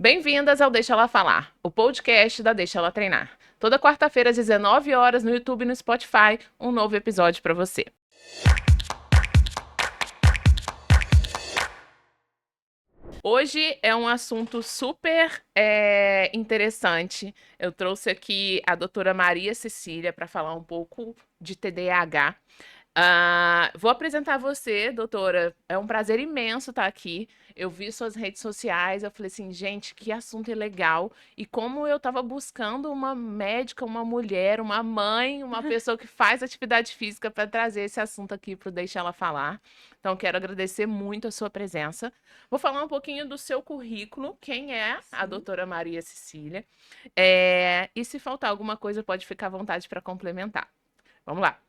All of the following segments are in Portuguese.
Bem-vindas ao Deixa Ela Falar, o podcast da Deixa Ela Treinar. Toda quarta-feira às 19 horas no YouTube e no Spotify, um novo episódio para você. Hoje é um assunto super interessante. Eu trouxe aqui a doutora Maria Cecília para falar um pouco de TDAH. Vou apresentar você, doutora. É um prazer imenso estar aqui. Eu vi suas redes sociais, eu falei assim, gente, que assunto legal. E como eu estava buscando uma médica, uma mulher, uma mãe, uma pessoa que faz atividade física para trazer esse assunto aqui para Deixar Ela Falar. Então, quero agradecer muito a sua presença. Vou falar um pouquinho do seu currículo, quem é a Sim. doutora Maria Cecília. E se faltar alguma coisa, pode ficar à vontade para complementar. Vamos lá.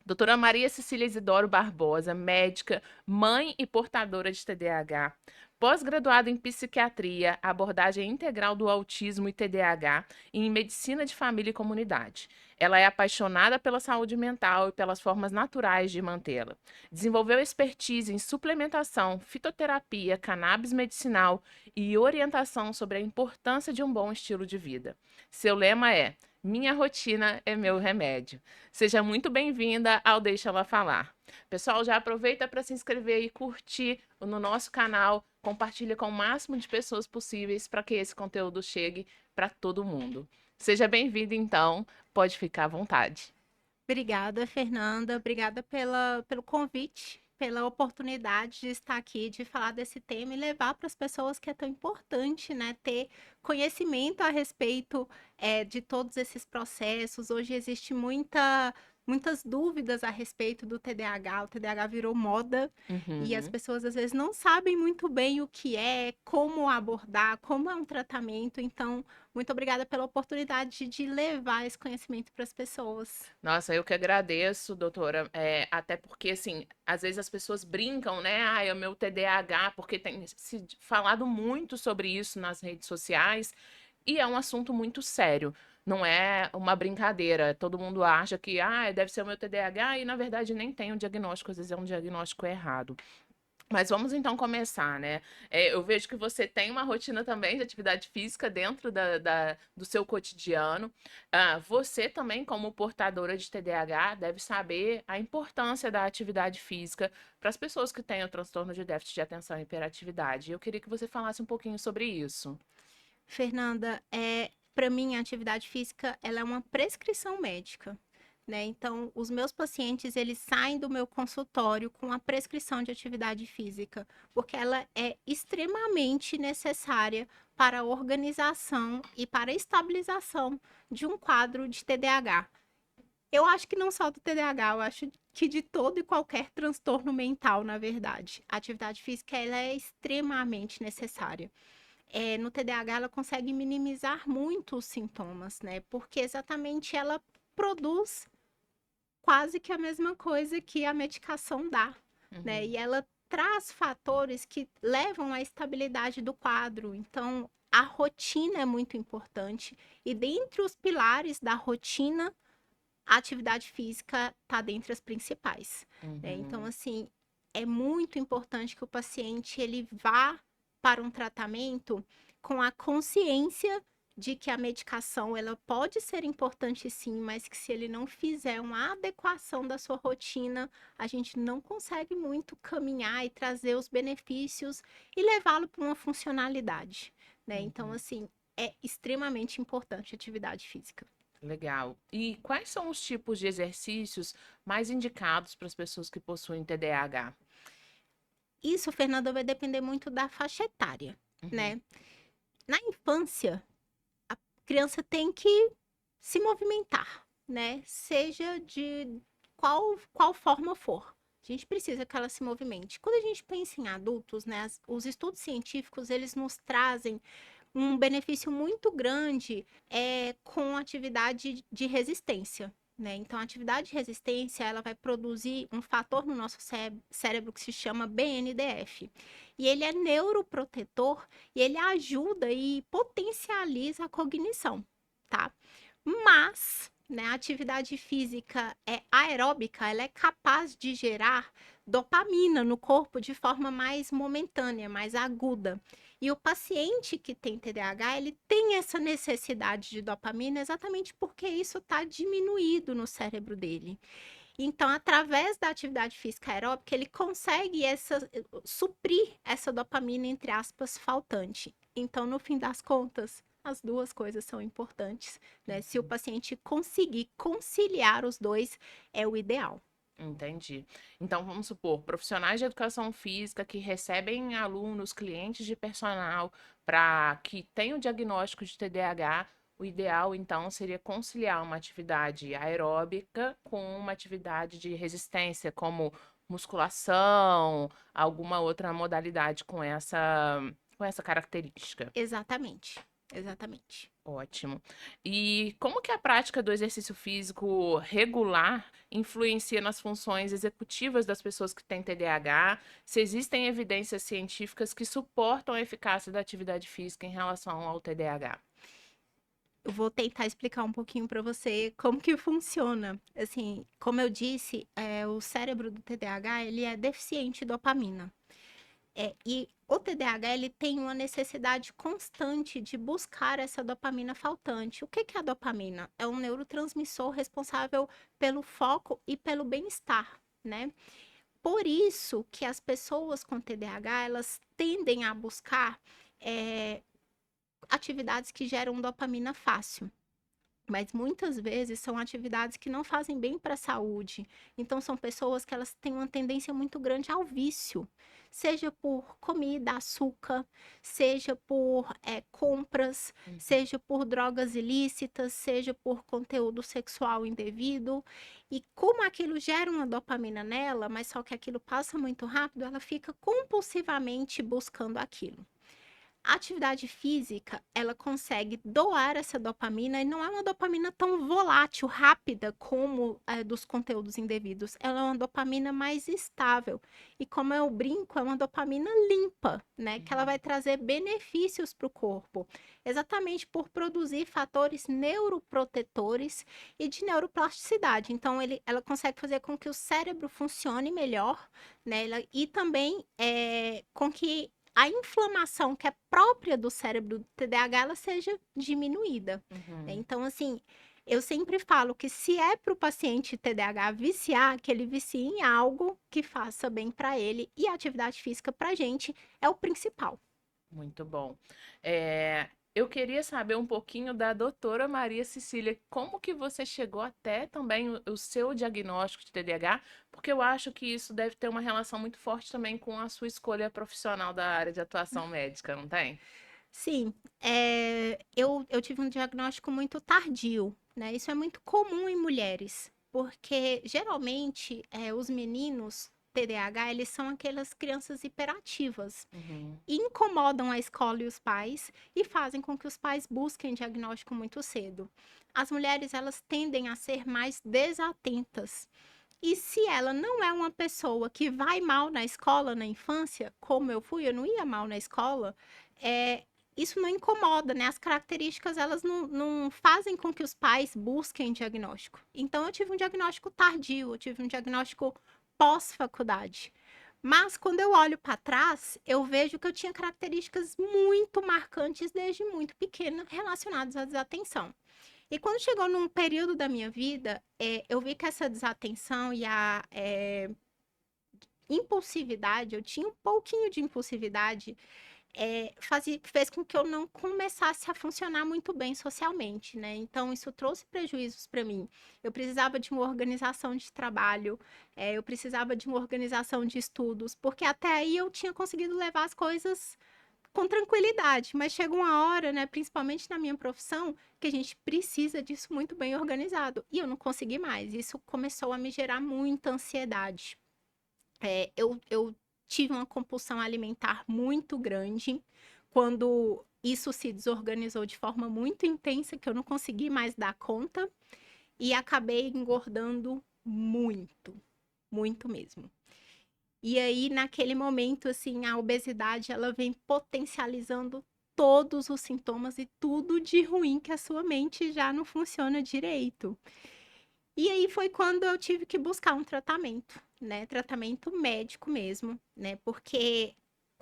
Doutora Maria Cecília Isidoro Barbosa, médica, mãe e portadora de TDAH, pós-graduada em psiquiatria, abordagem integral do autismo e TDAH e em medicina de família e comunidade. Ela é apaixonada pela saúde mental e pelas formas naturais de mantê-la. Desenvolveu expertise em suplementação, fitoterapia, cannabis medicinal e orientação sobre a importância de um bom estilo de vida. Seu lema é: minha rotina é meu remédio. Seja muito bem-vinda ao Deixa Ela Falar. Pessoal, já aproveita para se inscrever e curtir no nosso canal, compartilha com o máximo de pessoas possíveis para que esse conteúdo chegue para todo mundo. Seja bem-vindo, então, pode ficar à vontade. Obrigada, Fernanda. Obrigada pelo convite, pela oportunidade de estar aqui, de falar desse tema e levar para as pessoas que é tão importante, né? Ter conhecimento a respeito, de todos esses processos. Hoje existe muitas dúvidas a respeito do TDAH. O TDAH virou moda e as Uhum. pessoas às vezes não sabem muito bem o que é, como abordar, como é um tratamento. Então, muito obrigada pela oportunidade de levar esse conhecimento para as pessoas. Nossa, eu que agradeço, doutora. Até porque, assim, às vezes as pessoas brincam, né? Ah, é o meu TDAH, porque tem se falado muito sobre isso nas redes sociais. E é um assunto muito sério, não é uma brincadeira. Todo mundo acha que deve ser o meu TDAH e na verdade nem tem o diagnóstico, às vezes é um diagnóstico errado. Mas vamos então começar, né? Eu vejo que você tem uma rotina também de atividade física dentro do seu cotidiano. Você também, como portadora de TDAH, deve saber a importância da atividade física para as pessoas que têm o transtorno de déficit de atenção e hiperatividade. Eu queria que você falasse um pouquinho sobre isso. Fernanda, para mim a atividade física ela é uma prescrição médica, né? Então, os meus pacientes eles saem do meu consultório com a prescrição de atividade física, porque ela é extremamente necessária para a organização e para a estabilização de um quadro de TDAH. Eu acho que não só do TDAH, eu acho que de todo e qualquer transtorno mental, na verdade. A atividade física ela é extremamente necessária. No TDAH ela consegue minimizar muito os sintomas, né? Porque exatamente ela produz quase que a mesma coisa que a medicação dá, né? Uhum. E ela traz fatores que levam à estabilidade do quadro. Então, a rotina é muito importante. E dentre os pilares da rotina, a atividade física está dentre as principais, né? Então, Uhum. assim, é muito importante que o paciente ele vá para um tratamento com a consciência de que a medicação ela pode ser importante sim, mas que se ele não fizer uma adequação da sua rotina, a gente não consegue muito caminhar e trazer os benefícios e levá-lo para uma funcionalidade, né? Então, Uhum. assim, é extremamente importante a atividade física. Legal. E quais são os tipos de exercícios mais indicados para as pessoas que possuem TDAH? Isso, Fernanda, vai depender muito da faixa etária, Uhum. né? Na infância, a criança tem que se movimentar, né? Seja de qual forma for. A gente precisa que ela se movimente. Quando a gente pensa em adultos, né, os estudos científicos, eles nos trazem um benefício muito grande com atividade de resistência. Né? Então, a atividade de resistência ela vai produzir um fator no nosso cérebro que se chama BNDF. E ele é neuroprotetor e ele ajuda e potencializa a cognição, tá? Mas, né, a atividade física aeróbica, ela é capaz de gerar dopamina no corpo de forma mais momentânea, mais aguda. E o paciente que tem TDAH, ele tem essa necessidade de dopamina exatamente porque isso está diminuído no cérebro dele. Então, através da atividade física aeróbica, ele consegue suprir essa dopamina, entre aspas, faltante. Então, no fim das contas, as duas coisas são importantes, né? Se o paciente conseguir conciliar os dois, é o ideal. Entendi. Então, vamos supor, profissionais de educação física que recebem alunos, clientes de personal para que tenham diagnóstico de TDAH, o ideal, então, seria conciliar uma atividade aeróbica com uma atividade de resistência, como musculação, alguma outra modalidade com essa característica. Exatamente, exatamente. Ótimo. E como que a prática do exercício físico regular influencia nas funções executivas das pessoas que têm TDAH? Se existem evidências científicas que suportam a eficácia da atividade física em relação ao TDAH? Eu vou tentar explicar um pouquinho para você como que funciona. Assim, como eu disse, o cérebro do TDAH, ele é deficiente em dopamina. E o TDAH, ele tem uma necessidade constante de buscar essa dopamina faltante. O que que é a dopamina? É um neurotransmissor responsável pelo foco e pelo bem-estar, né? Por isso que as pessoas com TDAH, elas tendem a buscar atividades que geram dopamina fácil. Mas muitas vezes são atividades que não fazem bem para a saúde. Então são pessoas que elas têm uma tendência muito grande ao vício, seja por comida, açúcar, seja por compras, seja por drogas ilícitas, seja por conteúdo sexual indevido. E como aquilo gera uma dopamina nela, mas só que aquilo passa muito rápido, ela fica compulsivamente buscando aquilo. A atividade física, ela consegue doar essa dopamina e não é uma dopamina tão volátil, rápida como a dos conteúdos indevidos. Ela é uma dopamina mais estável. E como eu brinco, é uma dopamina limpa, né? Que ela vai trazer benefícios para o corpo. Exatamente por produzir fatores neuroprotetores e de neuroplasticidade. Então, ela consegue fazer com que o cérebro funcione melhor, né? E também com que a inflamação que é própria do cérebro do TDAH, ela seja diminuída. Então, assim, eu sempre falo que se é para o paciente TDAH viciar, que ele vicie em algo que faça bem para ele, e a atividade física para a gente é o principal. Muito bom. Eu queria saber um pouquinho da doutora Maria Cecília, como que você chegou até também o seu diagnóstico de TDAH, porque eu acho que isso deve ter uma relação muito forte também com a sua escolha profissional da área de atuação médica, não tem? Sim, eu tive um diagnóstico muito tardio, né? Isso é muito comum em mulheres, porque geralmente os meninos TDAH, eles são aquelas crianças hiperativas, Uhum. incomodam a escola e os pais e fazem com que os pais busquem diagnóstico muito cedo. As mulheres, elas tendem a ser mais desatentas. E se ela não é uma pessoa que vai mal na escola na infância, como eu fui, eu não ia mal na escola, isso não incomoda, né? As características, elas não fazem com que os pais busquem diagnóstico. Então, eu tive um diagnóstico tardio, eu tive um diagnóstico pós-faculdade. Mas, quando eu olho para trás, eu vejo que eu tinha características muito marcantes desde muito pequena relacionadas à desatenção. E quando chegou num período da minha vida, eu vi que essa desatenção e a impulsividade, eu tinha um pouquinho de impulsividade, fez com que eu não começasse a funcionar muito bem socialmente, né? Então, isso trouxe prejuízos para mim. Eu precisava de uma organização de trabalho, eu precisava de uma organização de estudos, porque até aí eu tinha conseguido levar as coisas com tranquilidade, mas chega uma hora, né, principalmente na minha profissão, que a gente precisa disso muito bem organizado. E eu não consegui mais. Isso começou a me gerar muita ansiedade. Eu tive uma compulsão alimentar muito grande quando isso se desorganizou de forma muito intensa, que eu não consegui mais dar conta, e acabei engordando muito, muito mesmo. E aí, naquele momento, assim, a obesidade, ela vem potencializando todos os sintomas e tudo de ruim que a sua mente já não funciona direito. E aí foi quando eu tive que buscar um tratamento, né? Tratamento médico mesmo, né? Porque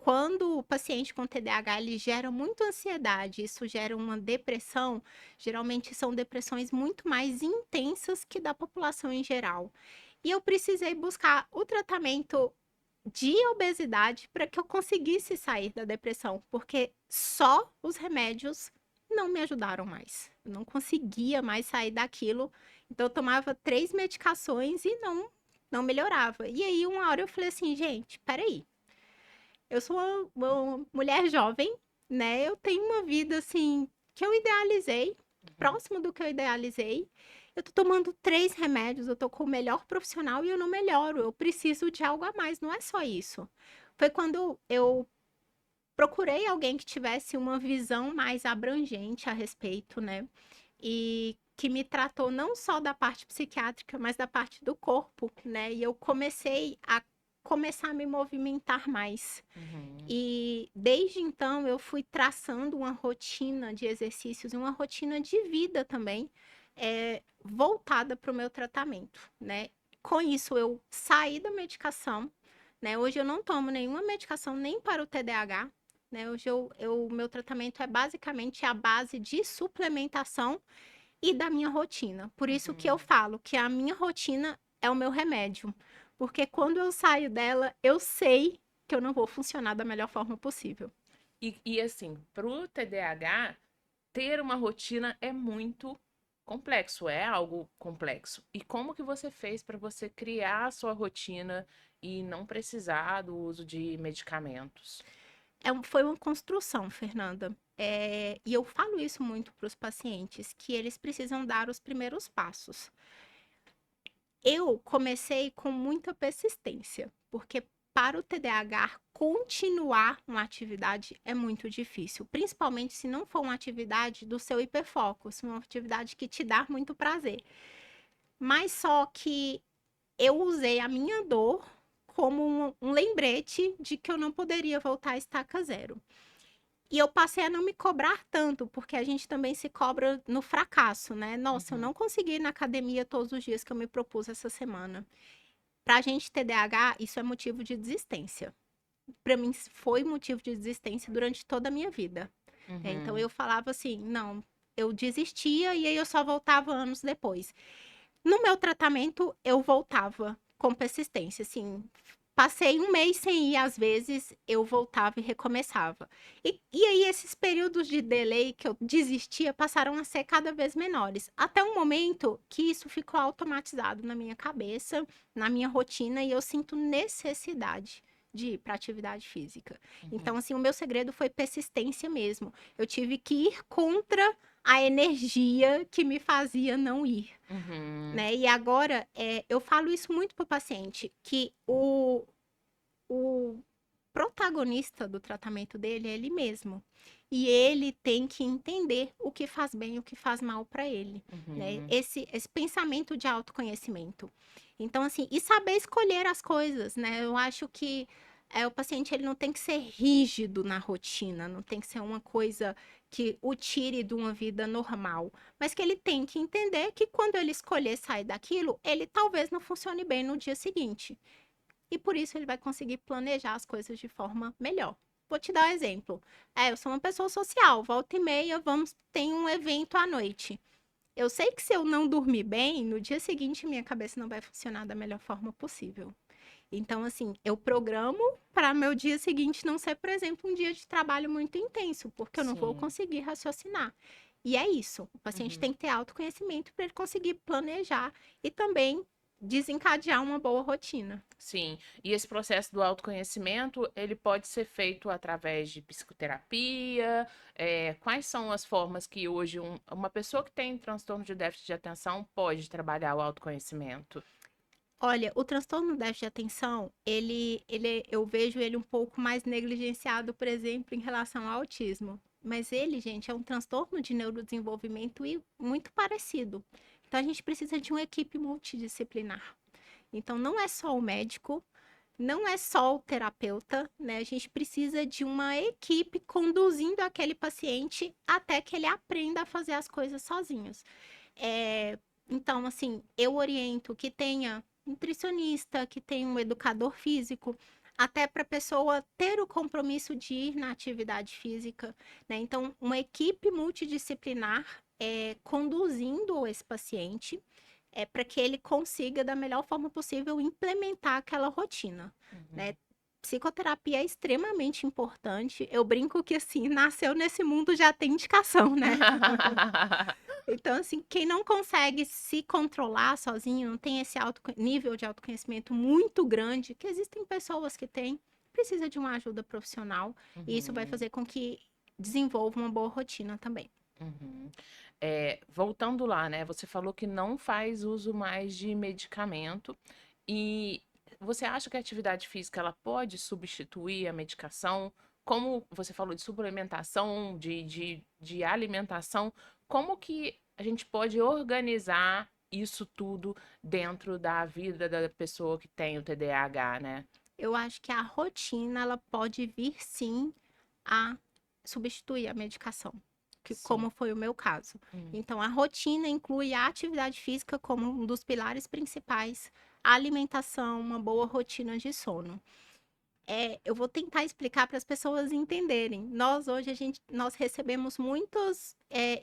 quando o paciente com TDAH ele gera muita ansiedade, isso gera uma depressão, geralmente são depressões muito mais intensas que da população em geral. E eu precisei buscar o tratamento de obesidade para que eu conseguisse sair da depressão, porque só os remédios não me ajudaram mais. Eu não conseguia mais sair daquilo. Então, eu tomava 3 medicações e não melhorava. E aí, uma hora eu falei assim, gente, peraí. Eu sou uma mulher jovem, né? Eu tenho uma vida, assim, que eu idealizei, próximo do que eu idealizei. Eu tô tomando 3 remédios, eu tô com o melhor profissional e eu não melhoro. Eu preciso de algo a mais, não é só isso. Foi quando eu procurei alguém que tivesse uma visão mais abrangente a respeito, né? E que me tratou não só da parte psiquiátrica, mas da parte do corpo, né? E eu comecei a me movimentar mais. Uhum. E desde então eu fui traçando uma rotina de exercícios e uma rotina de vida também, voltada para o meu tratamento, né? Com isso eu saí da medicação, né? Hoje eu não tomo nenhuma medicação nem para o TDAH, né? Hoje o meu tratamento é basicamente a base de suplementação e da minha rotina. Por isso que eu Uhum. falo que a minha rotina é o meu remédio. Porque quando eu saio dela, eu sei que eu não vou funcionar da melhor forma possível. E assim, pro TDAH, ter uma rotina é muito complexo, é algo complexo. E como que você fez para você criar a sua rotina e não precisar do uso de medicamentos? Foi uma construção, Fernanda. E eu falo isso muito para os pacientes, que eles precisam dar os primeiros passos. Eu comecei com muita persistência, porque para o TDAH continuar uma atividade é muito difícil, principalmente se não for uma atividade do seu hiperfoco, se uma atividade que te dá muito prazer. Mas só que eu usei a minha dor como um lembrete de que eu não poderia voltar à estaca zero. E eu passei a não me cobrar tanto, porque a gente também se cobra no fracasso, né? Nossa, eu Uhum. não consegui ir na academia todos os dias que eu me propus essa semana. Pra gente TDAH, isso é motivo de desistência. Pra mim, foi motivo de desistência durante toda a minha vida. Então, Uhum. eu falava assim, não, eu desistia e aí eu só voltava anos depois. No meu tratamento, eu voltava com persistência, assim. Passei um mês sem ir, às vezes eu voltava e recomeçava. E aí, esses períodos de delay que eu desistia passaram a ser cada vez menores. Até um momento que isso ficou automatizado na minha cabeça, na minha rotina, e eu sinto necessidade de ir para atividade física. Uhum. Então, assim, o meu segredo foi persistência mesmo. Eu tive que ir contra a energia que me fazia não ir, Uhum. né? E agora, eu falo isso muito para o paciente, que o protagonista do tratamento dele é ele mesmo. E ele tem que entender o que faz bem e o que faz mal para ele, né? Uhum. Esse pensamento de autoconhecimento. Então, assim, e saber escolher as coisas, né? Eu acho que o paciente ele não tem que ser rígido na rotina, não tem que ser uma coisa que o tire de uma vida normal, mas que ele tem que entender que quando ele escolher sair daquilo, ele talvez não funcione bem no dia seguinte. E por isso ele vai conseguir planejar as coisas de forma melhor. Vou te dar um exemplo. Eu sou uma pessoa social, volta e meia, tem um evento à noite. Eu sei que se eu não dormir bem, no dia seguinte minha cabeça não vai funcionar da melhor forma possível. Então, assim, eu programo para meu dia seguinte não ser, por exemplo, um dia de trabalho muito intenso, porque eu não vou Sim. conseguir raciocinar. E é isso. O paciente Uhum. tem que ter autoconhecimento para ele conseguir planejar e também desencadear uma boa rotina. Sim, e esse processo do autoconhecimento, ele pode ser feito através de psicoterapia. Quais são as formas que hoje uma pessoa que tem transtorno de déficit de atenção pode trabalhar o autoconhecimento? Olha, o transtorno do déficit de atenção, eu vejo ele um pouco mais negligenciado, por exemplo, em relação ao autismo. Mas ele, gente, é um transtorno de neurodesenvolvimento e muito parecido. Então, a gente precisa de uma equipe multidisciplinar. Então, não é só o médico, não é só o terapeuta, né? A gente precisa de uma equipe conduzindo aquele paciente até que ele aprenda a fazer as coisas sozinhos. É, então, assim, eu oriento que tenha nutricionista, que tenha um educador físico. até para a pessoa ter o compromisso de ir na atividade física, né? Então, uma equipe multidisciplinar conduzindo esse paciente para que ele consiga, da melhor forma possível, implementar aquela rotina, né? Uhum. Psicoterapia é extremamente importante. Eu brinco que, assim, nasceu nesse mundo já tem indicação, né? Então, assim, quem não consegue se controlar sozinho, não tem esse nível de autoconhecimento muito grande, que existem pessoas que têm, precisa de uma ajuda profissional, e isso vai Uhum. fazer com que desenvolva uma boa rotina também. Uhum. Voltando lá, né? Você falou que não faz uso mais de medicamento e você acha que a atividade física ela pode substituir a medicação? Como você falou de suplementação, de alimentação, como que a gente pode organizar isso tudo dentro da vida da pessoa que tem o TDAH, né? Eu acho que a rotina, ela pode vir sim a substituir a medicação, que, Sim. como foi o meu caso. Hum. Então, a rotina inclui a atividade física como um dos pilares principais, a alimentação, uma boa rotina de sono. Eu vou tentar explicar para as pessoas entenderem. Nós hoje nós recebemos muitos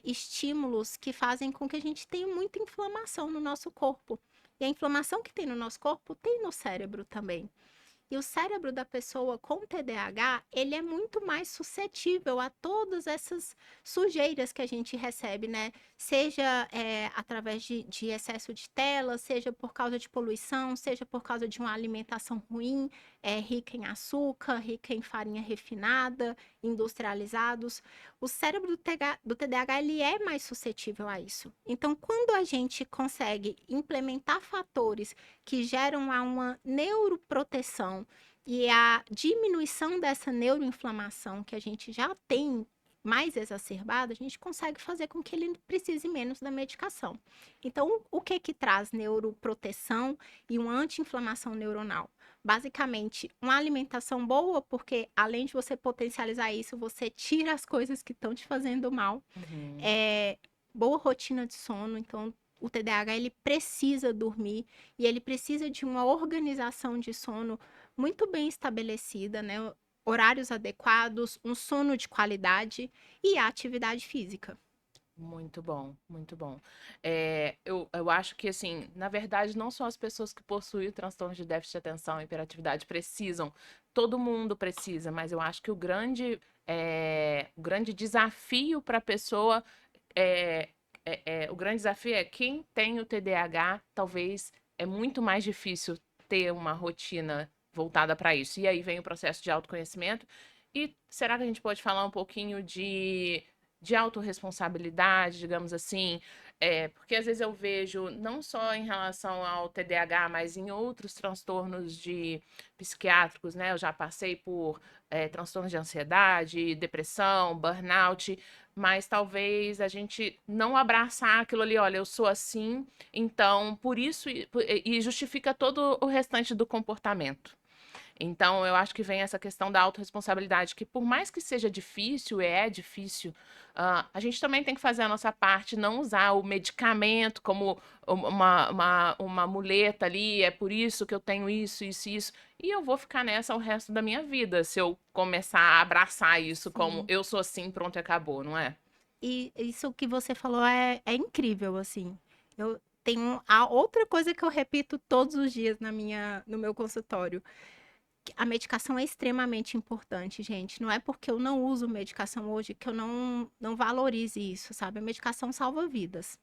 estímulos que fazem com que a gente tenha muita inflamação no nosso corpo. E a inflamação que tem no nosso corpo tem no cérebro também. E o cérebro da pessoa com TDAH, ele é muito mais suscetível a todas essas sujeiras que a gente recebe, né? Seja através de excesso de tela, seja por causa de poluição, seja por causa de uma alimentação ruim, rica em açúcar, rica em farinha refinada, industrializados. O cérebro do TDAH, ele é mais suscetível a isso. Então, quando a gente consegue implementar fatores que geram uma neuroproteção e a diminuição dessa neuroinflamação que a gente já tem mais exacerbada, a gente consegue fazer com que ele precise menos da medicação. Então, o que que traz neuroproteção e uma anti-inflamação neuronal? Basicamente, uma alimentação boa, porque além de você potencializar isso, você tira as coisas que estão te fazendo mal. Uhum. É, boa rotina de sono, então o TDAH ele precisa dormir e ele precisa de uma organização de sono muito bem estabelecida, né? Horários adequados, um sono de qualidade e a atividade física. Muito bom, muito bom. Eu acho que, assim, na verdade, não só as pessoas que possuem transtorno de déficit de atenção e hiperatividade precisam, todo mundo precisa, mas eu acho que o grande desafio para a pessoa o grande desafio é quem tem o TDAH, talvez é muito mais difícil ter uma rotina voltada para isso. E aí vem o processo de autoconhecimento. E será que a gente pode falar um pouquinho de autorresponsabilidade, digamos assim? Porque às vezes eu vejo, não só em relação ao TDAH, mas em outros transtornos psiquiátricos, né? Eu já passei por transtornos de ansiedade, depressão, burnout, mas talvez a gente não abraçar aquilo ali, olha, eu sou assim, então por isso e justifica todo o restante do comportamento. Então, eu acho que vem essa questão da autorresponsabilidade, que por mais que seja difícil, é difícil, a gente também tem que fazer a nossa parte, não usar o medicamento como uma muleta ali, é por isso que eu tenho isso, isso, isso, e eu vou ficar nessa o resto da minha vida, se eu começar a abraçar isso como Sim. eu sou assim, pronto, e acabou, não é? E isso que você falou é incrível, assim. Eu tenho a outra coisa que eu repito todos os dias no meu consultório. A medicação é extremamente importante, gente. Não é porque eu não uso medicação hoje que eu não valorize isso, sabe? A medicação salva vidas.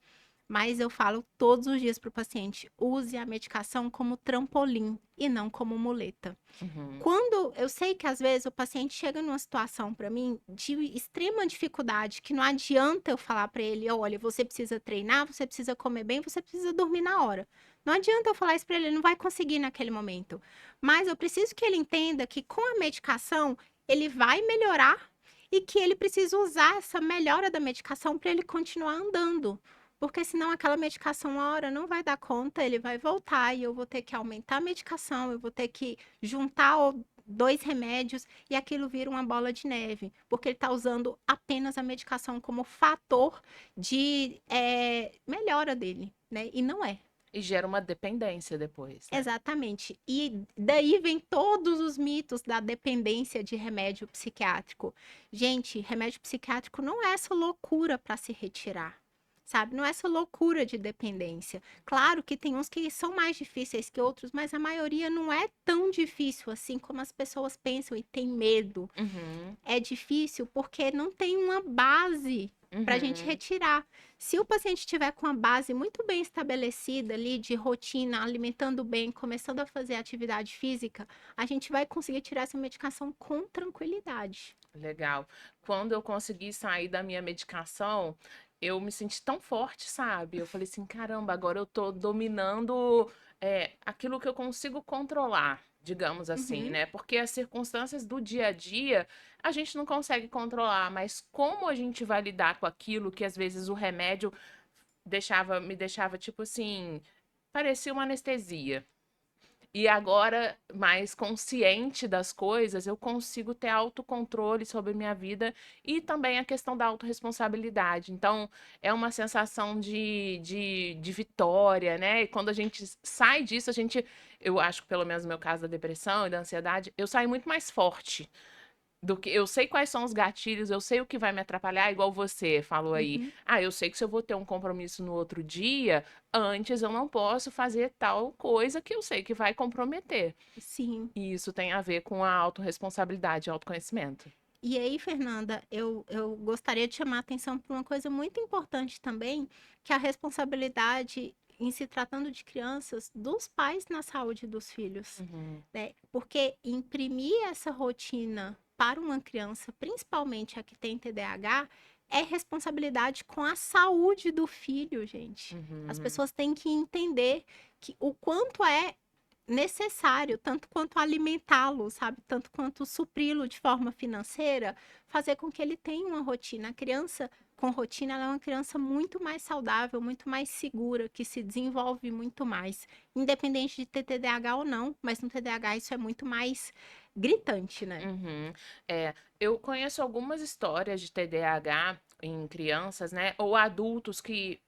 Mas eu falo todos os dias para o paciente: use a medicação como trampolim e não como muleta. Uhum, Quando eu sei que às vezes o paciente chega numa situação para mim de extrema dificuldade, que não adianta eu falar para ele, olha, você precisa treinar, você precisa comer bem, você precisa dormir na hora. Não adianta eu falar isso para ele, ele não vai conseguir naquele momento. Mas eu preciso que ele entenda que com a medicação ele vai melhorar e que ele precisa usar essa melhora da medicação para ele continuar andando. Porque senão aquela medicação, uma hora, não vai dar conta, ele vai voltar e eu vou ter que aumentar a medicação, eu vou ter que juntar dois remédios e aquilo vira uma bola de neve, porque ele está usando apenas a medicação como fator de melhora dele, né? E não é. E gera uma dependência depois, né? Exatamente. E daí vem todos os mitos da dependência de remédio psiquiátrico. Gente, remédio psiquiátrico não é essa loucura para se retirar, sabe? Não é essa loucura de dependência. Claro que tem uns que são mais difíceis que outros, mas a maioria não é tão difícil assim como as pessoas pensam e têm medo. Uhum, É difícil porque não tem uma base para a gente uhum. retirar. Se o paciente tiver com a base muito bem estabelecida ali, de rotina, alimentando bem, começando a fazer atividade física, a gente vai conseguir tirar essa medicação com tranquilidade. Legal. Quando eu consegui sair da minha medicação, eu me senti tão forte, sabe? Eu falei assim, caramba, agora eu tô dominando aquilo que eu consigo controlar, digamos assim, Uhum. né? Porque as circunstâncias do dia a dia a gente não consegue controlar, mas como a gente vai lidar com aquilo que às vezes o remédio me deixava tipo assim, parecia uma anestesia. E agora, mais consciente das coisas, eu consigo ter autocontrole sobre minha vida e também a questão da autorresponsabilidade. Então, é uma sensação de vitória, né? E quando a gente sai disso, eu acho que pelo menos no meu caso da depressão e da ansiedade, eu saio muito mais forte do que eu sei quais são os gatilhos, eu sei o que vai me atrapalhar, igual você falou aí. Uhum. Ah, eu sei que se eu vou ter um compromisso no outro dia, antes eu não posso fazer tal coisa que eu sei que vai comprometer. Sim. E isso tem a ver com a autorresponsabilidade e autoconhecimento. E aí, Fernanda, eu gostaria de chamar a atenção para uma coisa muito importante também, que é a responsabilidade, em se tratando de crianças, dos pais na saúde dos filhos, Uhum, né? Porque imprimir essa rotina para uma criança, principalmente a que tem TDAH, é responsabilidade com a saúde do filho, gente. As uhum, pessoas têm que entender que o quanto é necessário, tanto quanto alimentá-lo, sabe? Tanto quanto supri-lo de forma financeira, fazer com que ele tenha uma rotina. A criança com rotina, ela é uma criança muito mais saudável, muito mais segura, que se desenvolve muito mais, independente de ter TDAH ou não, mas no TDAH isso é muito mais gritante, né? uhum. É, eu conheço algumas histórias de TDAH em crianças, né? Ou adultos que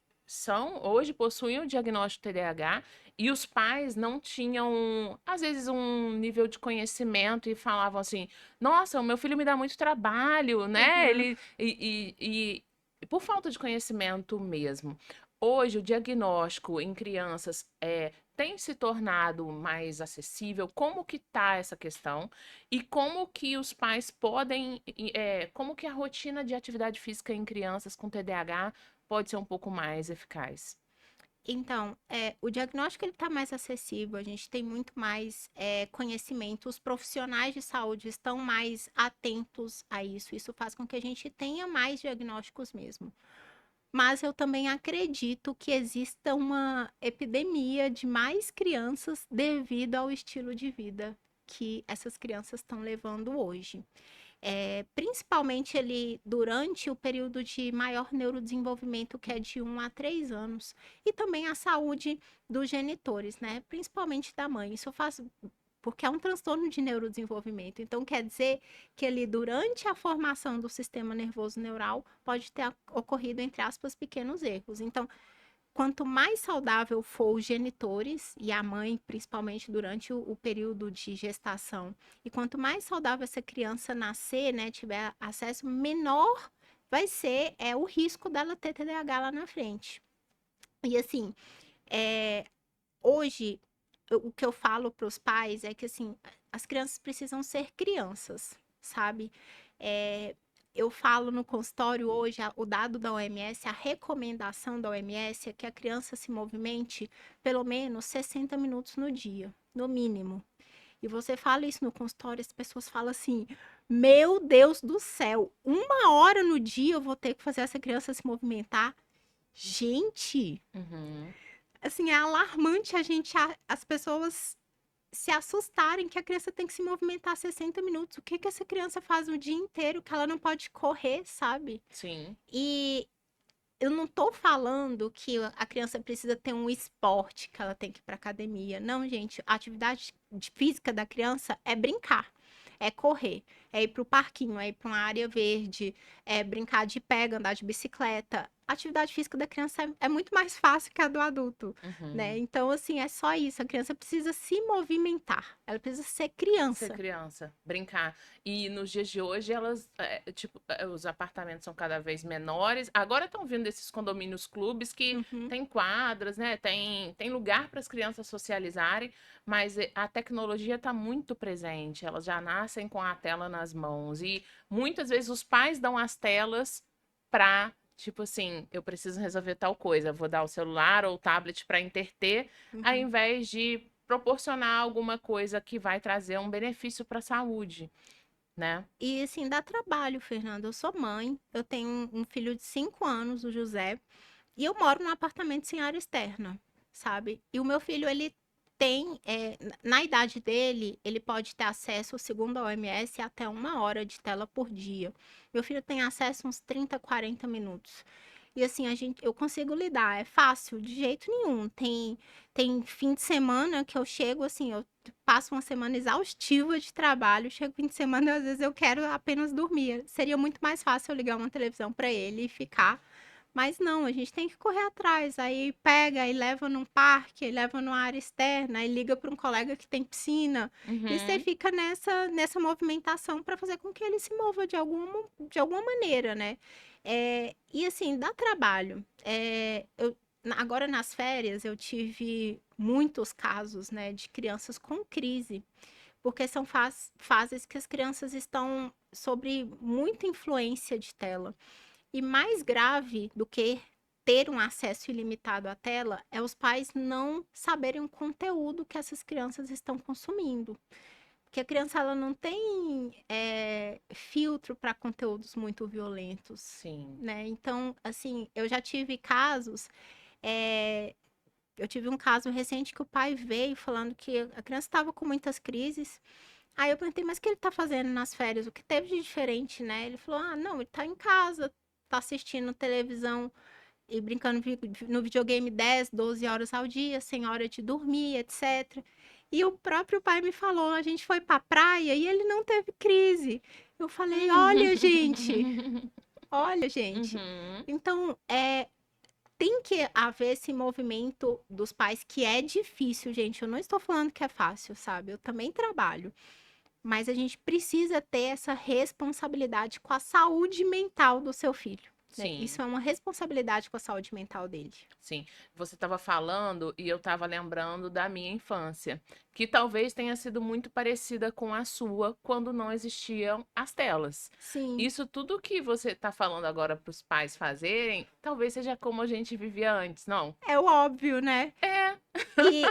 hoje possuem o diagnóstico de TDAH e os pais não tinham, às vezes, um nível de conhecimento e falavam assim: Nossa, o meu filho me dá muito trabalho, né? Uhum. E por falta de conhecimento mesmo. Hoje, o diagnóstico em crianças tem se tornado mais acessível. Como que tá essa questão? E como que os pais podem, como que a rotina de atividade física em crianças com TDAH pode ser um pouco mais eficaz? Então, o diagnóstico ele está mais acessível, a gente tem muito mais conhecimento, os profissionais de saúde estão mais atentos a isso, isso faz com que a gente tenha mais diagnósticos mesmo. Mas eu também acredito que exista uma epidemia de mais crianças devido ao estilo de vida que essas crianças estão levando hoje. Principalmente ali durante o período de maior neurodesenvolvimento, que é de 1 a 3 anos, e também a saúde dos genitores, né? Principalmente da mãe. Isso faz porque é um transtorno de neurodesenvolvimento. Então, quer dizer que ali durante a formação do sistema nervoso neural pode ter ocorrido, entre aspas, pequenos erros. Então, quanto mais saudável for os genitores e a mãe, principalmente durante o período de gestação, e quanto mais saudável essa criança nascer, né, tiver acesso, menor vai ser o risco dela ter TDAH lá na frente. E assim, é, hoje o que eu falo para os pais é que assim, as crianças precisam ser crianças, sabe? É, eu falo no consultório hoje, o dado da OMS, a recomendação da OMS é que a criança se movimente pelo menos 60 minutos no dia, no mínimo. E você fala isso no consultório, as pessoas falam assim: Meu Deus do céu, 1 hora no dia eu vou ter que fazer essa criança se movimentar? Gente, Uhum, assim, é alarmante as pessoas se assustarem que a criança tem que se movimentar 60 minutos. O que que essa criança faz o dia inteiro que ela não pode correr, sabe? sim. E eu não tô falando que a criança precisa ter um esporte que ela tem que ir pra academia. Não, gente, a atividade física da criança é brincar. É correr, é ir pro parquinho, é ir pra uma área verde, é brincar de pega, andar de bicicleta. a atividade física da criança é muito mais fácil que a do adulto, né? Uhum. Então, assim, é só isso. A criança precisa se movimentar. Ela precisa ser Ser criança. criança, brincar. E nos dias de hoje, elas, tipo, os apartamentos são cada vez menores. Agora estão vindo esses condomínios clubes que Uhum. tem quadras, né? Tem lugar para as crianças socializarem, mas a tecnologia está muito presente. Elas já nascem com a tela nas mãos. E muitas vezes os pais dão as telas para, tipo assim, eu preciso resolver tal coisa. Vou dar o celular ou o tablet para interter, ao Uhum. invés de proporcionar alguma coisa que vai trazer um benefício para a saúde, né? E assim, dá trabalho, Fernanda. Eu sou mãe, eu tenho um filho de 5 anos, o José, e eu moro num apartamento sem área externa, sabe? E o meu filho, ele tem, na idade dele, ele pode ter acesso, segundo a OMS, até 1 hora de tela por dia. Meu filho tem acesso uns 30, 40 minutos. E assim, eu consigo lidar, é fácil, de jeito nenhum. Tem fim de semana que eu chego, assim, eu passo uma semana exaustiva de trabalho, chego fim de semana, às vezes eu quero apenas dormir. Seria muito mais fácil eu ligar uma televisão para ele e ficar. Mas não, a gente tem que correr atrás. Aí pega e leva num parque, aí leva numa área externa, aí liga para um colega que tem piscina. E você Uhum. fica nessa movimentação para fazer com que ele se mova de alguma maneira, né? E assim, dá trabalho. Agora nas férias eu tive muitos casos, né, de crianças com crise, porque são fases que as crianças estão sobre muita influência de tela. E mais grave do que ter um acesso ilimitado à tela é os pais não saberem o conteúdo que essas crianças estão consumindo. Porque a criança ela não tem filtro para conteúdos muito violentos, Sim. né? Então, assim, eu já tive casos. é, eu tive um caso recente que o pai veio falando que a criança estava com muitas crises. Aí eu perguntei, mas o que ele tá fazendo nas férias? O que teve de diferente, né? Ele falou, ah, não, ele tá em casa, tá assistindo televisão e brincando no videogame 10, 12 horas ao dia, sem hora de dormir, etc. E o próprio pai me falou, a gente foi pra praia e ele não teve crise. Eu falei, olha, gente, olha, gente. Uhum. Então, tem que haver esse movimento dos pais que é difícil, gente. Eu não estou falando que é fácil, sabe? Eu também trabalho. Mas a gente precisa ter essa responsabilidade com a saúde mental do seu filho, né? Sim. Isso é uma responsabilidade com a saúde mental dele. Sim, você estava falando e eu estava lembrando da minha infância, que talvez tenha sido muito parecida com a sua quando não existiam as telas. Sim, Isso tudo que você está falando agora para os pais fazerem, talvez seja como a gente vivia antes, não? é o óbvio, né? É.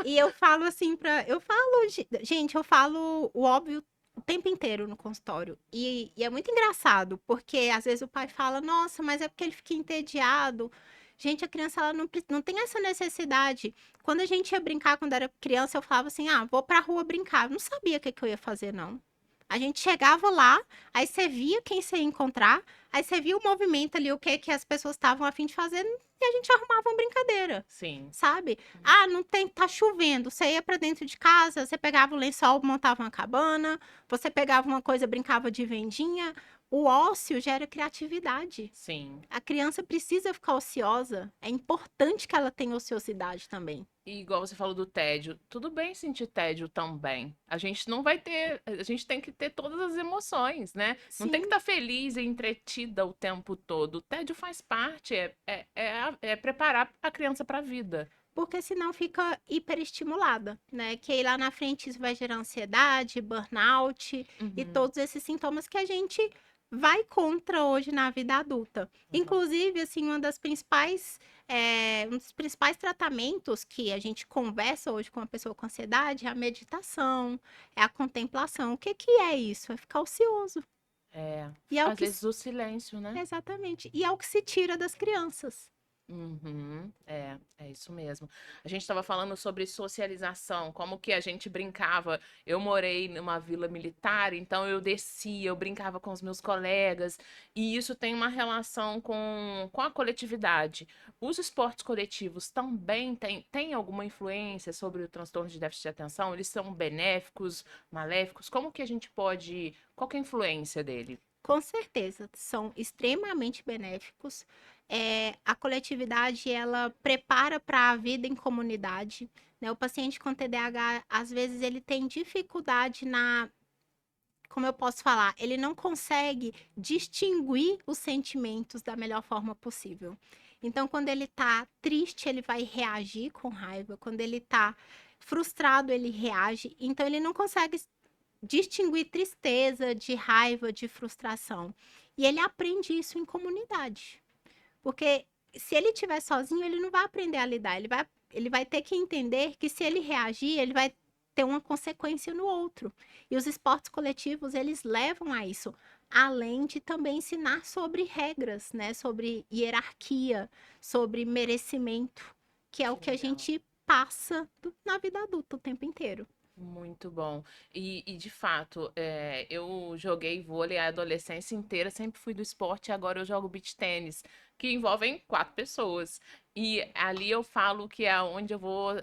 E eu falo assim eu falo, gente, eu falo o óbvio o tempo inteiro no consultório. E é muito engraçado, porque às vezes o pai fala, nossa, mas é porque ele fica entediado. Gente, a criança ela não tem essa necessidade. Quando a gente ia brincar quando era criança, eu falava assim: ah, vou pra rua brincar. Eu não sabia o que que eu ia fazer, não. A gente chegava lá, aí você via quem você ia encontrar, aí você via o movimento ali, o que que as pessoas estavam a fim de fazer, e a gente arrumava uma brincadeira, Sim. sabe? Ah, não tem, tá chovendo. Você ia pra dentro de casa, você pegava o lençol, montava uma cabana, você pegava uma coisa, brincava de vendinha. O ócio gera criatividade. Sim. A criança precisa ficar ociosa. É importante que ela tenha ociosidade também. E igual você falou do tédio, tudo bem sentir tédio também. A gente não vai ter, a gente tem que ter todas as emoções, né? Não tem que Sim, estar feliz e entretida o tempo todo. O tédio faz parte, é preparar a criança para a vida. porque senão fica hiperestimulada, né? Que aí lá na frente isso vai gerar ansiedade, burnout e Uhum, todos esses sintomas que a gente vai contra hoje na vida adulta. uhum. Inclusive, assim, um dos principais tratamentos que a gente conversa hoje com uma pessoa com ansiedade é a meditação, é a contemplação. O que que é isso? É ficar ocioso. É, E é o às que, vezes o silêncio, né? exatamente, e é o que se tira das crianças. Uhum, é isso mesmo. A gente estava falando sobre socialização, como que a gente brincava. Eu morei numa vila militar, então eu descia, eu brincava com os meus colegas, e isso tem uma relação com a coletividade. Os esportes coletivos também têm alguma influência sobre o transtorno de déficit de atenção? Eles são benéficos, maléficos? Como que a gente pode. Qual que é a influência dele? Com certeza, são extremamente benéficos. A coletividade, ela prepara para a vida em comunidade, né? O paciente com TDAH, às vezes, ele tem dificuldade como eu posso falar, ele não consegue distinguir os sentimentos da melhor forma possível. Então, quando ele tá triste, ele vai reagir com raiva. Quando ele tá frustrado, ele reage. Então, ele não consegue distinguir tristeza de raiva, de frustração. E ele aprende isso em comunidade. Porque se ele estiver sozinho, ele não vai aprender a lidar. Ele vai ter que entender que se ele reagir, ele vai ter uma consequência no outro. E os esportes coletivos, eles levam a isso. Além de também ensinar sobre regras, né? Sobre hierarquia, sobre merecimento, que é o Que que a legal. gente passa na vida adulta o tempo inteiro. Muito bom. E de fato, eu joguei vôlei a adolescência inteira, sempre fui do esporte, e agora eu jogo beach tênis, que envolvem 4 pessoas. E ali eu falo que é onde eu vou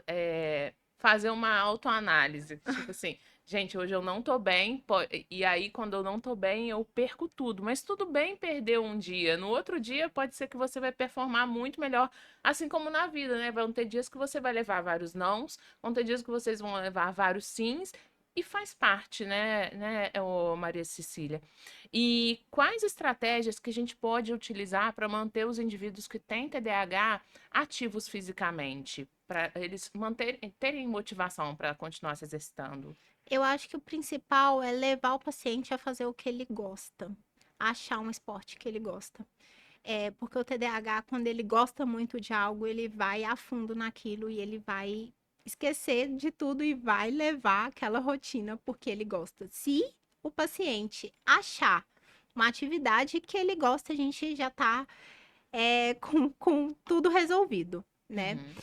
fazer uma autoanálise. Tipo assim, gente, hoje eu não tô bem, e aí quando eu não tô bem, eu perco tudo. Mas tudo bem perder um dia. No outro dia, pode ser que você vai performar muito melhor, assim como na vida, né? Vão ter dias que você vai levar vários nãos. Vão ter dias que vocês vão levar vários sims e faz parte, ô Maria Cecília? E quais estratégias que a gente pode utilizar para manter os indivíduos que têm TDAH ativos fisicamente, para eles terem motivação para continuar se exercitando? Eu acho que o principal é levar o paciente a fazer o que ele gosta, achar um esporte que ele gosta. Porque o TDAH, quando ele gosta muito de algo, ele vai a fundo naquilo e ele vai esquecer de tudo e vai levar aquela rotina porque ele gosta. Se o paciente achar uma atividade que ele gosta, a gente já está com tudo resolvido, né? Uhum,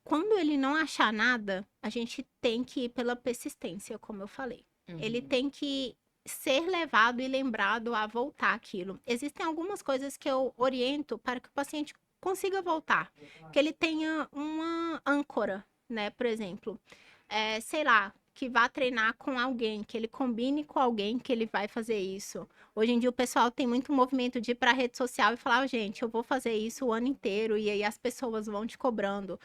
Quando ele não achar nada, a gente tem que ir pela persistência, como eu falei. Ele uhum. tem que ser levado e lembrado a voltar aquilo. Existem algumas coisas que eu oriento para que o paciente consiga voltar, que ele tenha uma âncora, né? Por exemplo, sei lá, que vá treinar com alguém, que ele combine com alguém que ele vai fazer isso. Hoje em dia o pessoal tem muito movimento de ir para a rede social e falar, gente, eu vou fazer isso o ano inteiro e aí as pessoas vão te cobrando.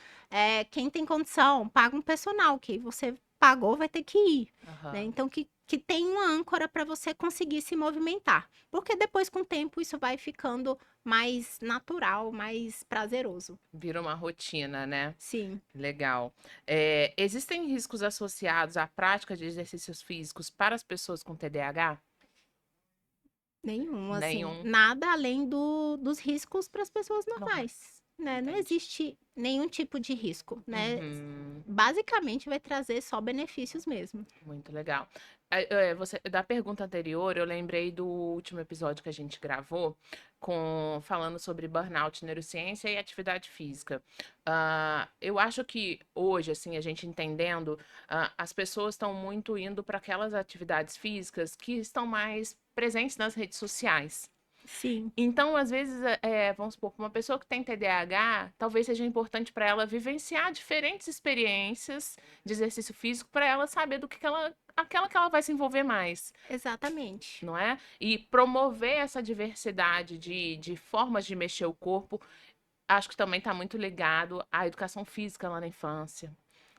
Quem tem condição, paga um personal, que você pagou, vai ter que ir, né? Aham. Então, que tem uma âncora para você conseguir se movimentar. Porque depois, com o tempo, isso vai ficando mais natural, mais prazeroso. Vira uma rotina, né? Sim, Legal. Existem riscos associados à prática de exercícios físicos para as pessoas com TDAH? nenhum, assim, Nenhum. nada além dos riscos para as pessoas Normais. normais, né? Não Entendi. existe nenhum tipo de risco, né? Uhum. Basicamente, vai trazer só benefícios mesmo. Muito legal. Da pergunta anterior, eu lembrei do último episódio que a gente gravou, falando sobre burnout, neurociência e atividade física. Eu acho que hoje, assim, a gente entendendo, as pessoas estão muito indo para aquelas atividades físicas que estão mais presentes nas redes sociais. Sim, Então, às vezes, vamos supor, pra uma pessoa que tem TDAH, talvez seja importante para ela vivenciar diferentes experiências de exercício físico para ela saber do que aquela que ela vai se envolver mais, exatamente. não é? E promover essa diversidade de formas de mexer o corpo, acho que também está muito ligado à educação física lá na infância.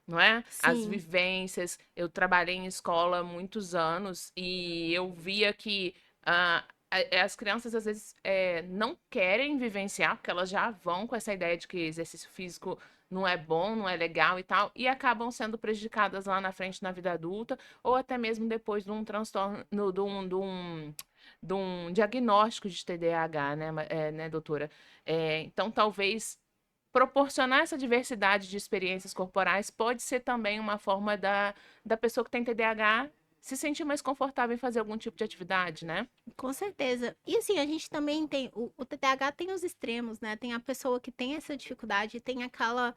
Não é? As Sim, vivências. Eu trabalhei em escola há muitos anos e eu via que as crianças às vezes não querem vivenciar, porque elas já vão com essa ideia de que exercício físico não é bom, não é legal e tal, e acabam sendo prejudicadas lá na frente na vida adulta, ou até mesmo depois de um transtorno, de um diagnóstico de TDAH, né, doutora? Então, talvez proporcionar essa diversidade de experiências corporais pode ser também uma forma da pessoa que tem TDAH se sentir mais confortável em fazer algum tipo de atividade, né? com certeza. E assim, a gente também tem, o TDAH tem os extremos, né? Tem a pessoa que tem essa dificuldade, tem aquela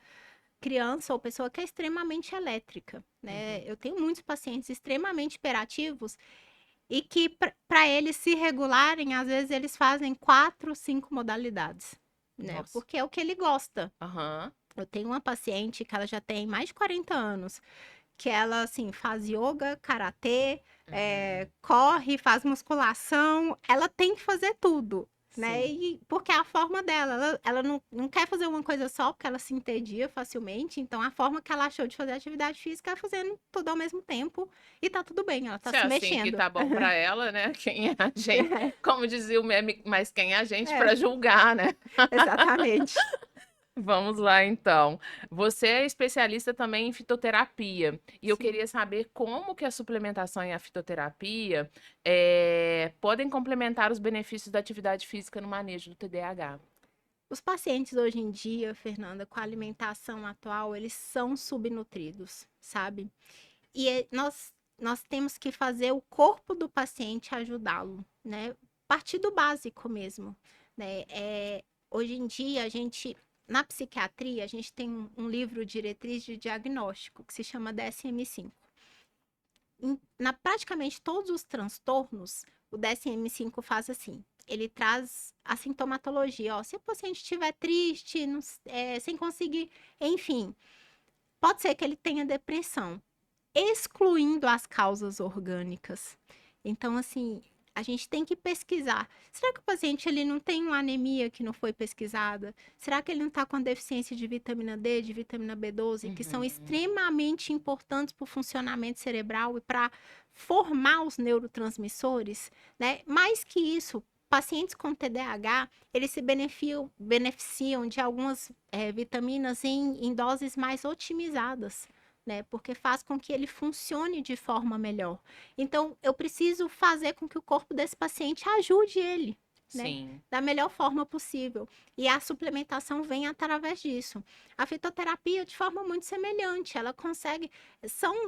criança ou pessoa que é extremamente elétrica, né? Uhum. Eu tenho muitos pacientes extremamente hiperativos e que, para eles se regularem, às vezes eles fazem 4, 5 modalidades, né? Nossa. Porque é o que ele gosta. Aham. Eu tenho uma paciente que ela já tem mais de 40 anos, que ela, assim, faz yoga, karatê, Uhum. corre, faz musculação, ela tem que fazer tudo, né? Sim. E porque é a forma dela, ela não quer fazer uma coisa só, porque ela se entedia facilmente, então a forma que ela achou de fazer atividade física é fazendo tudo ao mesmo tempo, e tá tudo bem, ela tá Se é se assim que mexendo. tá bom pra ela, né? Quem é a gente? Como dizia o meme, mas quem é a gente É, pra julgar, né? exatamente. Vamos lá, então. Você é especialista também em fitoterapia, e eu Sim. queria saber como que a suplementação e a fitoterapia podem complementar os benefícios da atividade física no manejo do TDAH. Os pacientes hoje em dia, Fernanda, com a alimentação atual, eles são subnutridos, sabe? E nós temos que fazer o corpo do paciente ajudá-lo, né? Partir do básico mesmo, né? Hoje em dia, na psiquiatria, a gente tem um livro diretriz de diagnóstico que se chama DSM-5. Na praticamente todos os transtornos, o DSM-5 faz assim. Ele traz a sintomatologia, ó, se o paciente estiver triste, sem conseguir, enfim, pode ser que ele tenha depressão, excluindo as causas orgânicas. Então, assim, a gente tem que pesquisar. Será que o paciente ele não tem uma anemia que não foi pesquisada? Será que ele não está com deficiência de vitamina D, de vitamina B12, que são Uhum. extremamente importantes para o funcionamento cerebral e para formar os neurotransmissores, né? Mais que isso, pacientes com TDAH, eles se beneficiam de algumas vitaminas em doses mais otimizadas, né? Porque faz com que ele funcione de forma melhor. Então, eu preciso fazer com que o corpo desse paciente ajude ele, né? Sim. Da melhor forma possível. E a suplementação vem através disso. A fitoterapia, de forma muito semelhante, ela consegue.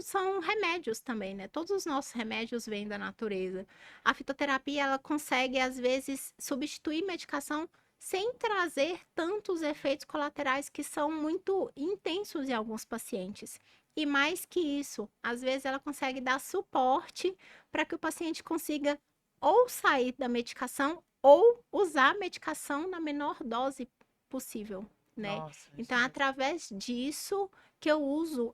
São remédios também, né? Todos os nossos remédios vêm da natureza. A fitoterapia, ela consegue, às vezes, substituir medicação sem trazer tantos efeitos colaterais que são muito intensos em alguns pacientes. E mais que isso, às vezes ela consegue dar suporte para que o paciente consiga ou sair da medicação ou usar a medicação na menor dose possível, né? Nossa, isso Então, é é muito bom. através disso que eu uso,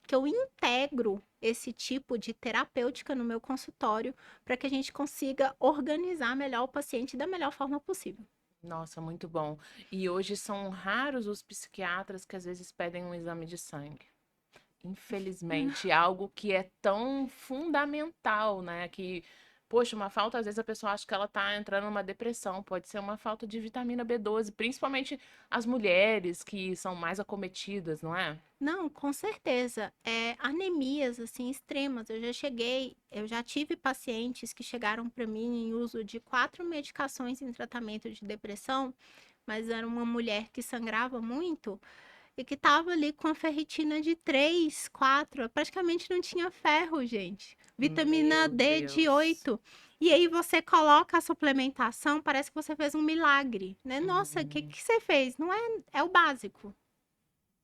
que eu integro esse tipo de terapêutica no meu consultório para que a gente consiga organizar melhor o paciente da melhor forma possível. Nossa, muito bom. E hoje são raros os psiquiatras que às vezes pedem um exame de sangue. Infelizmente, algo que é tão fundamental, né? Que, poxa, uma falta, às vezes a pessoa acha que ela tá entrando numa depressão, pode ser uma falta de vitamina B12, principalmente as mulheres que são mais acometidas, não é? Não, com certeza. Anemias assim extremas. Eu já tive pacientes que chegaram para mim em uso de 4 medicações em tratamento de depressão, mas era uma mulher que sangrava muito e que estava ali com a ferritina de 3, 4, praticamente não tinha ferro, gente. Vitamina Meu D de Deus. 8. E aí você coloca a suplementação, parece que você fez um milagre, né? Nossa, o que Uhum. que você fez? Não é, é o básico.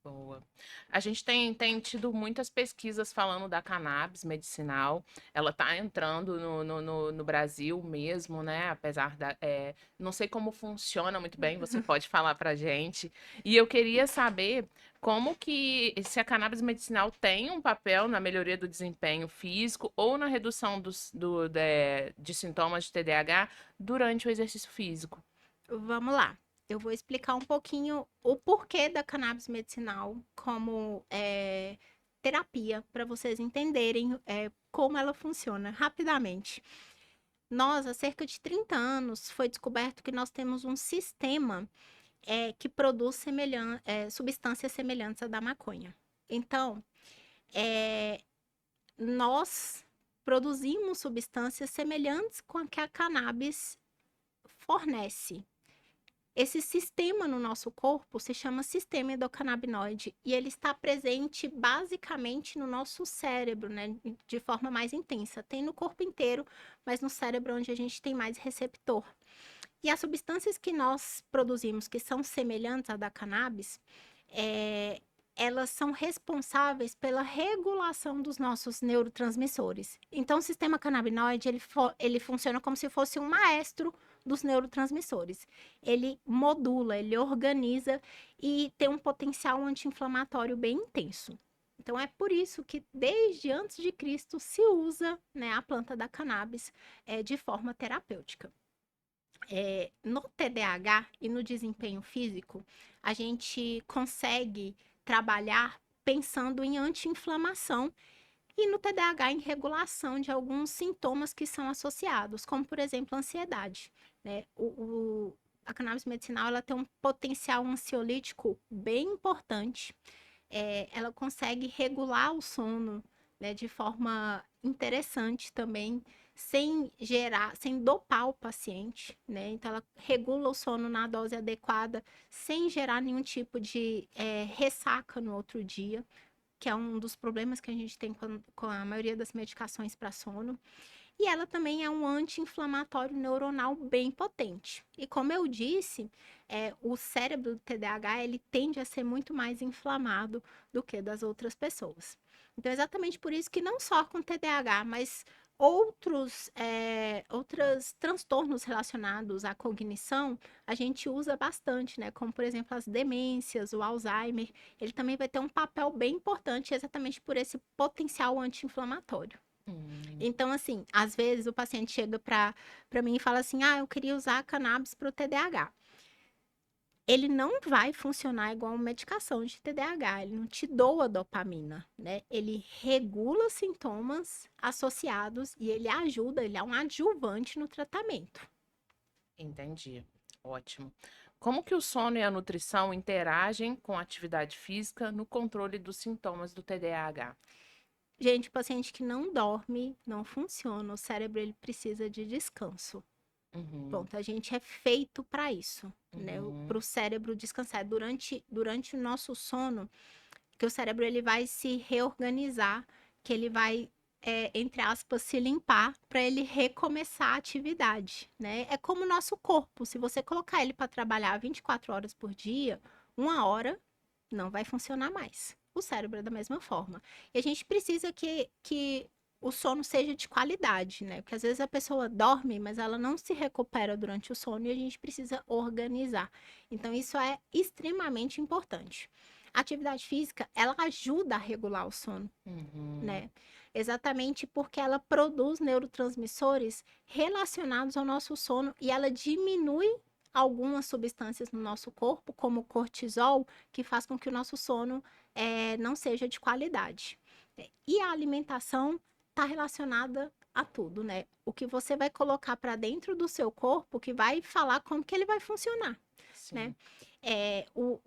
Boa. A gente tem tido muitas pesquisas falando da cannabis medicinal. Ela está entrando no Brasil mesmo, né? Apesar da. Não sei como funciona muito bem, você pode falar pra gente. E eu queria saber como que se a cannabis medicinal tem um papel na melhoria do desempenho físico ou na redução de sintomas de TDAH durante o exercício físico. Vamos lá. Eu vou explicar um pouquinho o porquê da cannabis medicinal como terapia, para vocês entenderem como ela funciona rapidamente. Nós, há cerca de 30 anos, foi descoberto que nós temos um sistema que produz substâncias semelhantes à da maconha. Então, é, nós produzimos substâncias semelhantes com a que a cannabis fornece. Esse sistema no nosso corpo se chama sistema endocannabinoide e ele está presente basicamente no nosso cérebro, né, de forma mais intensa. Tem no corpo inteiro, mas no cérebro onde a gente tem mais receptor. E as substâncias que nós produzimos, que são semelhantes à da cannabis, é, elas são responsáveis pela regulação dos nossos neurotransmissores. Então, o sistema canabinoide, ele funciona como se fosse um maestro dos neurotransmissores. Ele modula, ele organiza e tem um potencial anti-inflamatório bem intenso. Então é por isso que desde antes de Cristo se usa, né, a planta da cannabis de forma terapêutica. No TDAH e no desempenho físico, a gente consegue trabalhar pensando em anti-inflamação e no TDAH em regulação de alguns sintomas que são associados, como por exemplo a ansiedade, né? A cannabis medicinal ela tem um potencial ansiolítico bem importante. Ela consegue regular o sono, né, de forma interessante também, sem dopar o paciente, né? Então, ela regula o sono na dose adequada, sem gerar nenhum tipo de ressaca no outro dia, que é um dos problemas que a gente tem com a maioria das medicações para sono. E ela também é um anti-inflamatório neuronal bem potente. E como eu disse, o cérebro do TDAH ele tende a ser muito mais inflamado do que das outras pessoas. Então, é exatamente por isso que não só com TDAH, mas outros transtornos relacionados à cognição, a gente usa bastante, né? Como, por exemplo, as demências, o Alzheimer, ele também vai ter um papel bem importante exatamente por esse potencial anti-inflamatório. Então, assim, às vezes o paciente chega para mim e fala assim: ah, eu queria usar cannabis para o TDAH. Ele não vai funcionar igual uma medicação de TDAH, ele não te doa dopamina, né? Ele regula sintomas associados e ele ajuda, ele é um adjuvante no tratamento. Entendi. Ótimo. Como que o sono e a nutrição interagem com a atividade física no controle dos sintomas do TDAH? Gente, o paciente que não dorme, não funciona, o cérebro ele precisa de descanso. Uhum, Pronto, a gente é feito para isso, né? Para uhum, o cérebro descansar. Durante o nosso sono, que o cérebro ele vai se reorganizar, que ele vai, entre aspas, se limpar para ele recomeçar a atividade, né? É como o nosso corpo. Se você colocar ele para trabalhar 24 horas por dia, 1 hora não vai funcionar mais. O cérebro é da mesma forma. E a gente precisa que o sono seja de qualidade, né? Porque às vezes a pessoa dorme, mas ela não se recupera durante o sono e a gente precisa organizar. Então, isso é extremamente importante. A atividade física, ela ajuda a regular o sono, uhum. né? Exatamente porque ela produz neurotransmissores relacionados ao nosso sono e ela diminui algumas substâncias no nosso corpo, como o cortisol, que faz com que o nosso sono não seja de qualidade. E a alimentação está relacionada a tudo, né? O que você vai colocar para dentro do seu corpo que vai falar como que ele vai funcionar, né? Sim. O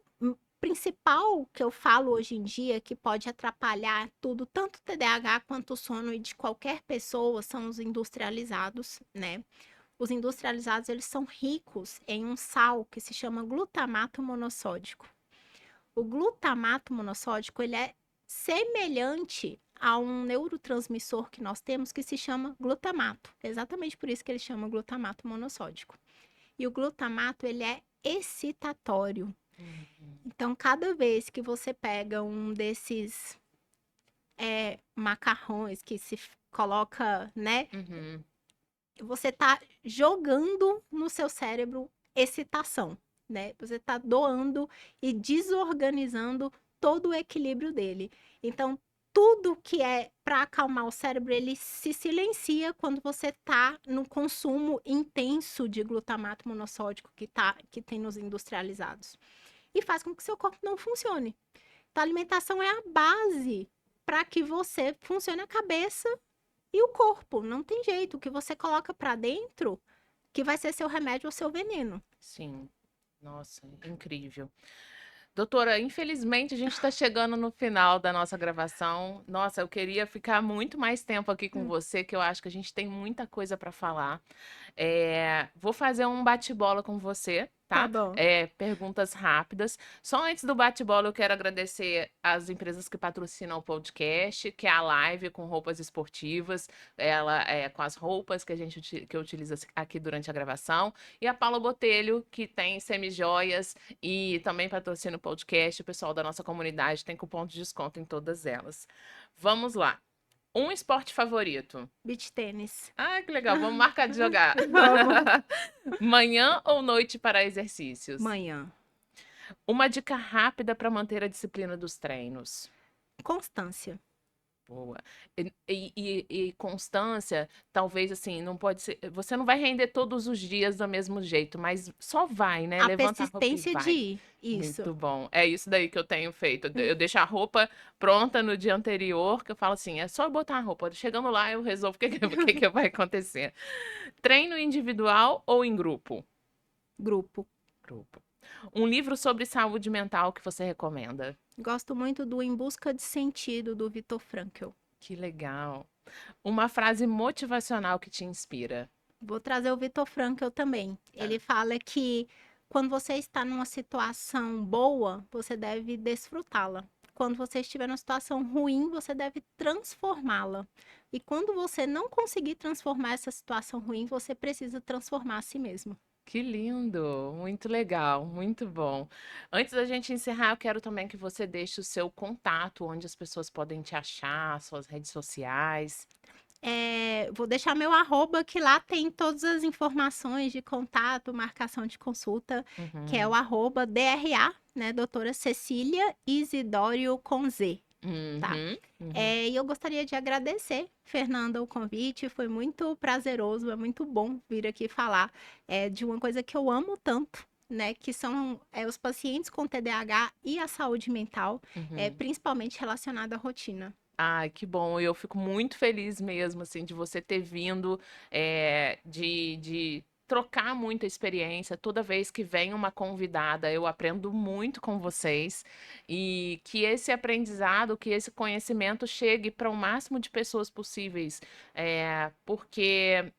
principal que eu falo hoje em dia que pode atrapalhar tudo, tanto o TDAH quanto o sono e de qualquer pessoa, são os industrializados, né? Os industrializados, eles são ricos em um sal que se chama glutamato monossódico. O glutamato monossódico, ele é semelhante a um neurotransmissor que nós temos que se chama glutamato. Exatamente por isso que ele chama glutamato monossódico. E o glutamato, ele é excitatório. Uhum, Então, cada vez que você pega um desses macarrões que se coloca, né? uhum. Você tá jogando no seu cérebro excitação, né? Você tá doando e desorganizando todo o equilíbrio dele. Então, tudo que é para acalmar o cérebro, ele se silencia quando você tá no consumo intenso de glutamato monossódico que tem nos industrializados. E faz com que seu corpo não funcione. Então, a alimentação é a base para que você funcione a cabeça e o corpo. Não tem jeito. O que você coloca para dentro, que vai ser seu remédio ou seu veneno. Sim. Nossa, incrível. Doutora, infelizmente a gente está chegando no final da nossa gravação. Nossa, eu queria ficar muito mais tempo aqui com Hum, você, que eu acho que a gente tem muita coisa para falar. Vou fazer um bate-bola com você, tá tá? bom. Perguntas rápidas. Só antes do bate-bola, eu quero agradecer às empresas que patrocinam o podcast, que é a Live com roupas esportivas, ela com as roupas que que eu utilizo aqui durante a gravação, e a Paula Botelho, que tem semijoias e também patrocina o podcast. O pessoal da nossa comunidade tem cupom de desconto em todas elas. Vamos lá. Um esporte favorito? Beach tênis. Ah, que legal. Vamos marcar de jogar. Vamos. Manhã ou noite para exercícios? Manhã. Uma dica rápida para manter a disciplina dos treinos. Constância. Boa. E constância, talvez assim, não pode ser. Você não vai render todos os dias do mesmo jeito, mas só vai, né? A Levanta a roupa e persistência de vai. ir. Isso. Muito bom. É isso daí que eu tenho feito. Eu deixo a roupa pronta no dia anterior, que eu falo assim, é só eu botar a roupa. Chegando lá, eu resolvo o que que vai acontecer. Treino individual ou em grupo? Grupo. Grupo. Um livro sobre saúde mental que você recomenda? Gosto muito do Em Busca de Sentido, do Viktor Frankl. Que legal. Uma frase motivacional que te inspira. Vou trazer o Viktor Frankl também. Tá. Ele fala que quando você está numa situação boa, você deve desfrutá-la. Quando você estiver numa situação ruim, você deve transformá-la. E quando você não conseguir transformar essa situação ruim, você precisa transformar a si mesmo. Que lindo, muito legal, muito bom. Antes da gente encerrar, eu quero também que você deixe o seu contato, onde as pessoas podem te achar, suas redes sociais. Vou deixar meu arroba, que lá tem todas as informações de contato, marcação de consulta, que é o Uhum, arroba DRA, né, doutora Cecília Isidório com Z, tá? uhum, uhum. E eu gostaria de agradecer, Fernanda, o convite, foi muito prazeroso, é muito bom vir aqui falar de uma coisa que eu amo tanto, né, que são os pacientes com TDAH e a saúde mental, Uhum. principalmente relacionada à rotina. Ai, que bom. Eu fico muito feliz mesmo, assim, de você ter vindo, de trocar muita experiência. Toda vez que vem uma convidada, eu aprendo muito com vocês e que esse aprendizado, que esse conhecimento chegue para o máximo de pessoas possíveis, porque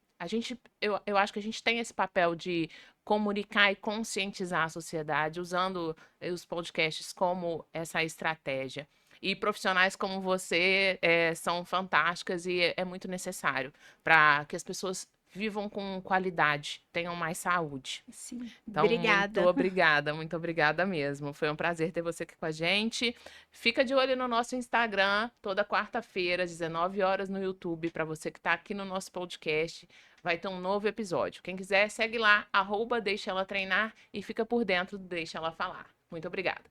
eu acho que a gente tem esse papel de comunicar e conscientizar a sociedade usando os podcasts como essa estratégia. E profissionais como você são fantásticas e é muito necessário para que as pessoas vivam com qualidade, tenham mais saúde. Sim, Então, obrigada. muito obrigada mesmo. Foi um prazer ter você aqui com a gente. Fica de olho no nosso Instagram, toda quarta-feira, às 19 horas no YouTube, para você que está aqui no nosso podcast. Vai ter um novo episódio. Quem quiser, segue lá, @deixa ela treinar e fica por dentro do Deixa Ela Falar. Muito obrigada.